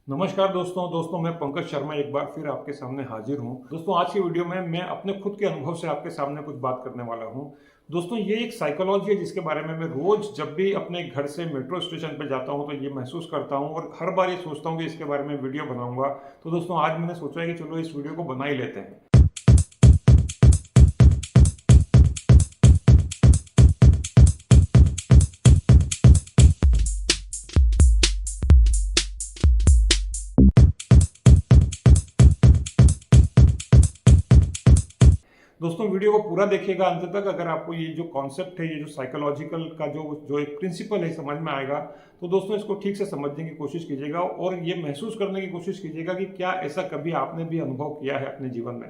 नमस्कार दोस्तों मैं पंकज शर्मा एक बार फिर आपके सामने हाजिर हूं। दोस्तों आज की वीडियो में मैं अपने खुद के अनुभव से आपके सामने कुछ बात करने वाला हूं। दोस्तों ये एक साइकोलॉजी है जिसके बारे में मैं रोज जब भी अपने घर से मेट्रो स्टेशन पर जाता हूं तो ये महसूस करता हूं और हर बार ये सोचता हूं कि इसके बारे में वीडियो बनाऊंगा। तो दोस्तों आज मैंने सोचा है कि चलो इस वीडियो को बना ही लेते हैं। दोस्तों वीडियो को पूरा देखिएगा अंत तक। अगर आपको ये जो कॉन्सेप्ट है, ये जो साइकोलॉजिकल का जो एक प्रिंसिपल है समझ में आएगा तो दोस्तों इसको ठीक से समझने की कोशिश कीजिएगा और ये महसूस करने की कोशिश कीजिएगा कि क्या ऐसा कभी आपने भी अनुभव किया है अपने जीवन में।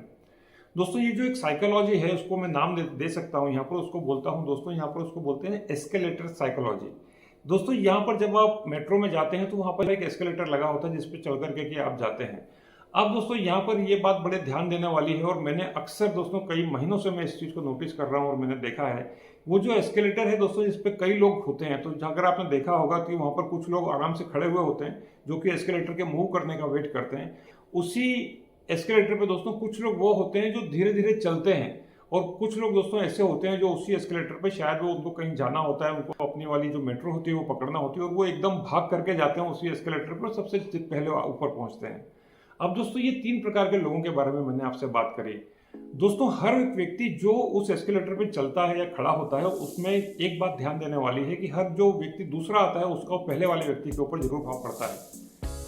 दोस्तों ये जो एक साइकोलॉजी है उसको मैं नाम दे सकता हूँ यहाँ पर, उसको बोलता हूँ दोस्तों, यहाँ पर उसको बोलते हैं एस्केलेटर साइकोलॉजी। दोस्तों यहाँ पर जब आप मेट्रो में जाते हैं तो वहाँ पर एक एस्केलेटर लगा होता है जिसपे चढ़ करके कि आप जाते हैं। अब दोस्तों यहाँ पर ये बात बड़े ध्यान देने वाली है और मैंने अक्सर दोस्तों कई महीनों से मैं इस चीज़ को नोटिस कर रहा हूँ और मैंने देखा है वो जो एस्केलेटर है दोस्तों इस पे कई लोग होते हैं। तो अगर आपने देखा होगा कि वहाँ पर कुछ लोग आराम से खड़े हुए होते हैं जो कि एस्केलेटर के मूव करने का वेट करते हैं। उसी एस्केलेटर पे दोस्तों कुछ लोग वो होते हैं जो धीरे धीरे चलते हैं और कुछ लोग दोस्तों ऐसे होते हैं जो उसी एस्केलेटर पे शायद वो उनको कहीं जाना होता है, उनको अपनी वाली जो मेट्रो होती है वो पकड़ना होती है और वो एकदम भाग करके जाते हैं उसी एस्केलेटर पर, सबसे पहले ऊपर पहुंचते हैं। अब दोस्तों ये तीन प्रकार के लोगों के बारे में मैंने आपसे बात करी। दोस्तों हर व्यक्ति जो उस एस्केलेटर पे चलता है या खड़ा होता है उसमें एक बात ध्यान देने वाली है कि हर जो व्यक्ति दूसरा आता है उसका पहले वाले व्यक्ति के ऊपर जरूर प्रभाव पड़ता है।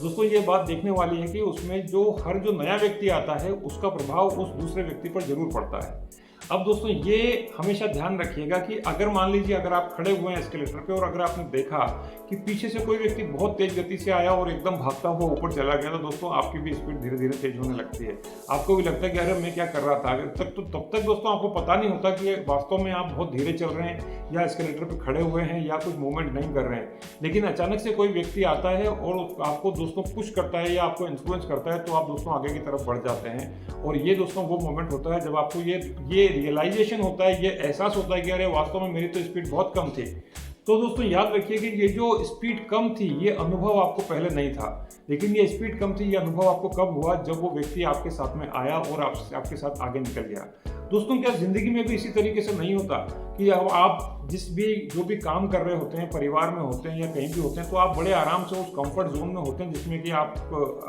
दोस्तों ये बात देखने वाली है कि उसमें जो हर जो नया व्यक्ति आता है उसका प्रभाव उस दूसरे व्यक्ति पर जरूर पड़ता है। अब दोस्तों ये हमेशा ध्यान रखिएगा कि अगर मान लीजिए अगर आप खड़े हुए हैं एस्केलेटर पे और अगर आपने देखा कि पीछे से कोई व्यक्ति बहुत तेज गति से आया और एकदम भागता हुआ ऊपर चला गया तो दोस्तों आपकी भी स्पीड धीरे धीरे तेज होने लगती है। आपको भी लगता है कि अरे मैं क्या कर रहा था। तब तक दोस्तों आपको पता नहीं होता कि वास्तव में आप बहुत धीरे चल रहे हैं या एस्केलेटर पे खड़े हुए हैं या कुछ मूवमेंट नहीं कर रहे हैं। लेकिन अचानक से कोई व्यक्ति आता है और आपको दोस्तों पुश करता है या आपको इन्फ्लुएंस करता है तो आप दोस्तों आगे की तरफ बढ़ जाते हैं। और ये दोस्तों वो मोमेंट होता है जब आपको ये रियलाइजेशन होता है, ये एहसास होता है कि अरे वास्तव में मेरी तो स्पीड बहुत कम थी। तो दोस्तों याद रखिए कि ये जो स्पीड कम थी ये अनुभव आपको पहले नहीं था, लेकिन ये स्पीड कम थी ये अनुभव आपको कब हुआ, जब वो व्यक्ति आपके साथ में आया और आपके साथ आगे निकल गया। दोस्तों क्या जिंदगी में भी इसी तरीके से नहीं होता कि अब आप जो भी काम कर रहे होते हैं, परिवार में होते हैं या कहीं भी होते हैं, तो आप बड़े आराम से उस कंफर्ट जोन में होते हैं जिसमें कि आप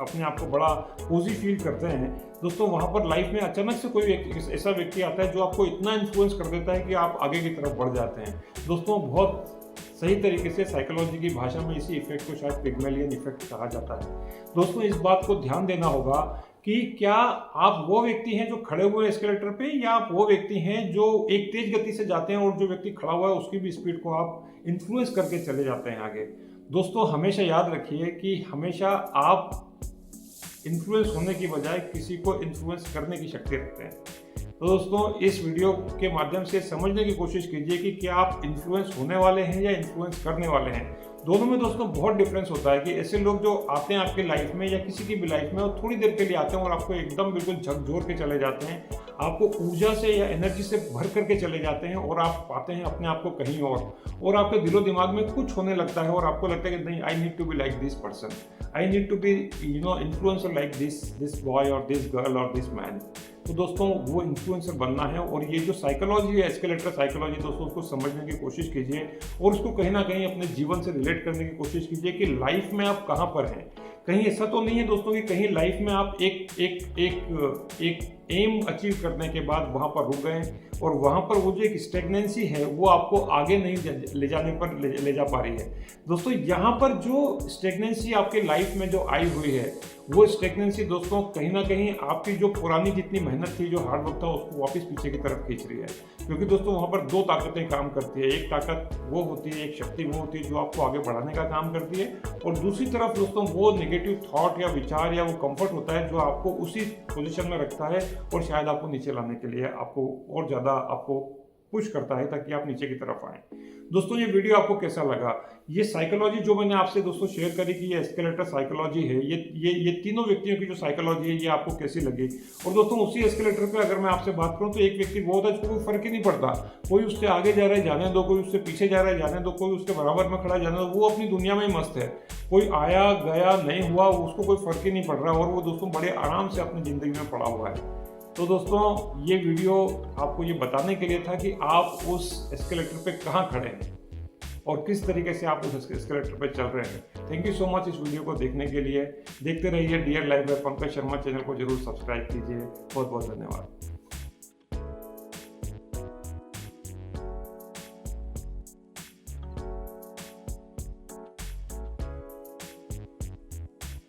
अपने आप को बड़ा कोजी फील करते हैं। दोस्तों वहाँ पर लाइफ में अचानक से कोई ऐसा व्यक्ति आता है जो आपको इतना इन्फ्लुएंस कर देता है कि आप आगे की तरफ बढ़ जाते हैं। दोस्तों बहुत सही तरीके से साइकोलॉजी की भाषा में इसी इफेक्ट को शायद पिग्मेलियन इफेक्ट कहा जाता है। दोस्तों इस बात को ध्यान देना होगा कि क्या आप वो व्यक्ति हैं जो खड़े हुए एस्केलेटर पे या आप वो व्यक्ति हैं जो एक तेज गति से जाते हैं और जो व्यक्ति खड़ा हुआ है उसकी भी स्पीड को आप इन्फ्लुएंस करके चले जाते हैं आगे। दोस्तों हमेशा याद रखिए कि हमेशा आप इन्फ्लुएंस होने की बजाय किसी को इन्फ्लुएंस करने की शक्ति रखते हैं। तो दोस्तों इस वीडियो के माध्यम से समझने की कोशिश कीजिए कि क्या आप इन्फ्लुएंस होने वाले हैं या इन्फ्लुएंस करने वाले हैं। दोनों में दोस्तों बहुत डिफरेंस होता है कि ऐसे लोग जो आते हैं आपके लाइफ में या किसी की भी लाइफ में, वो थोड़ी देर के लिए आते हैं और आपको एकदम बिल्कुल झकझोर के चले जाते हैं, आपको ऊर्जा से या एनर्जी से भर करके चले जाते हैं और आप पाते हैं अपने आप को कहीं और आपके दिलो दिमाग में कुछ होने लगता है और आपको लगता है कि नहीं, I need to be like this person, I need to be influencer like this boy और दिस गर्ल और दिस मैन। तो दोस्तों वो इन्फ्लुएंसर बनना है और ये जो साइकोलॉजी है एस्केलेटर साइकोलॉजी दोस्तों उसको समझने की कोशिश कीजिए और उसको कहीं ना कहीं अपने जीवन से रिलेट करने की कोशिश कीजिए कि लाइफ में आप कहाँ पर हैं। कहीं ऐसा तो नहीं है दोस्तों कि कहीं लाइफ में आप एक एम अचीव करने के बाद वहाँ पर रुक गए और वहाँ पर वो जो एक स्टेगनेंसी है वो आपको आगे नहीं ले जाने पर ले जा पा रही है। दोस्तों यहाँ पर जो स्टेगनेंसी आपके लाइफ में जो आई हुई है वो स्टेगनेंसी दोस्तों कहीं ना कहीं आपकी जो पुरानी जितनी मेहनत थी, जो हार्डवर्क था, उसको वापस पीछे की तरफ खींच रही है। क्योंकि दोस्तों वहाँ पर दो ताकतें काम करती है। एक ताकत वो होती है, एक शक्ति वो होती है जो आपको आगे बढ़ाने का काम करती है और दूसरी तरफ दोस्तों वो नेगेटिव थॉट या विचार या वो कंफर्ट होता है जो आपको उसी पोजीशन में रखता है और शायद आपको नीचे लाने के लिए आपको और ज़्यादा आपको पुश करता है ताकि आप नीचे की तरफ आए। दोस्तों ये वीडियो आपको कैसा लगा? ये साइकोलॉजी जो मैंने आपसे दोस्तों शेयर करी कि ये एस्केलेटर साइकोलॉजी है, ये तीनों व्यक्तियों की जो साइकोलॉजी है ये आपको कैसी लगी? और दोस्तों उसी एस्केलेटर पे अगर मैं आपसे बात करूं तो एक व्यक्ति वो होता है जिसको कोई फर्क ही नहीं पड़ता, कोई उससे आगे जा रहा है जाने दो, कोई उससे पीछे जा रहा है जाने दो, कोई उसके बराबर में खड़ा है जाने दो, वो अपनी दुनिया में ही मस्त है, कोई आया गया नहीं हुआ उसको कोई फर्क ही नहीं पड़ रहा और वो दोस्तों बड़े आराम से अपनी ज़िंदगी में पड़ा हुआ है। तो दोस्तों ये वीडियो आपको ये बताने के लिए था कि आप उस एस्केलेटर पे कहाँ खड़े हैं और किस तरीके से आप उस एस्केलेटर पे चल रहे हैं। थैंक यू सो मच इस वीडियो को देखने के लिए। देखते रहिए dear life by Pankaj Sharma channel को जरूर सब्सक्राइब कीजिए। बहुत बहुत धन्यवाद।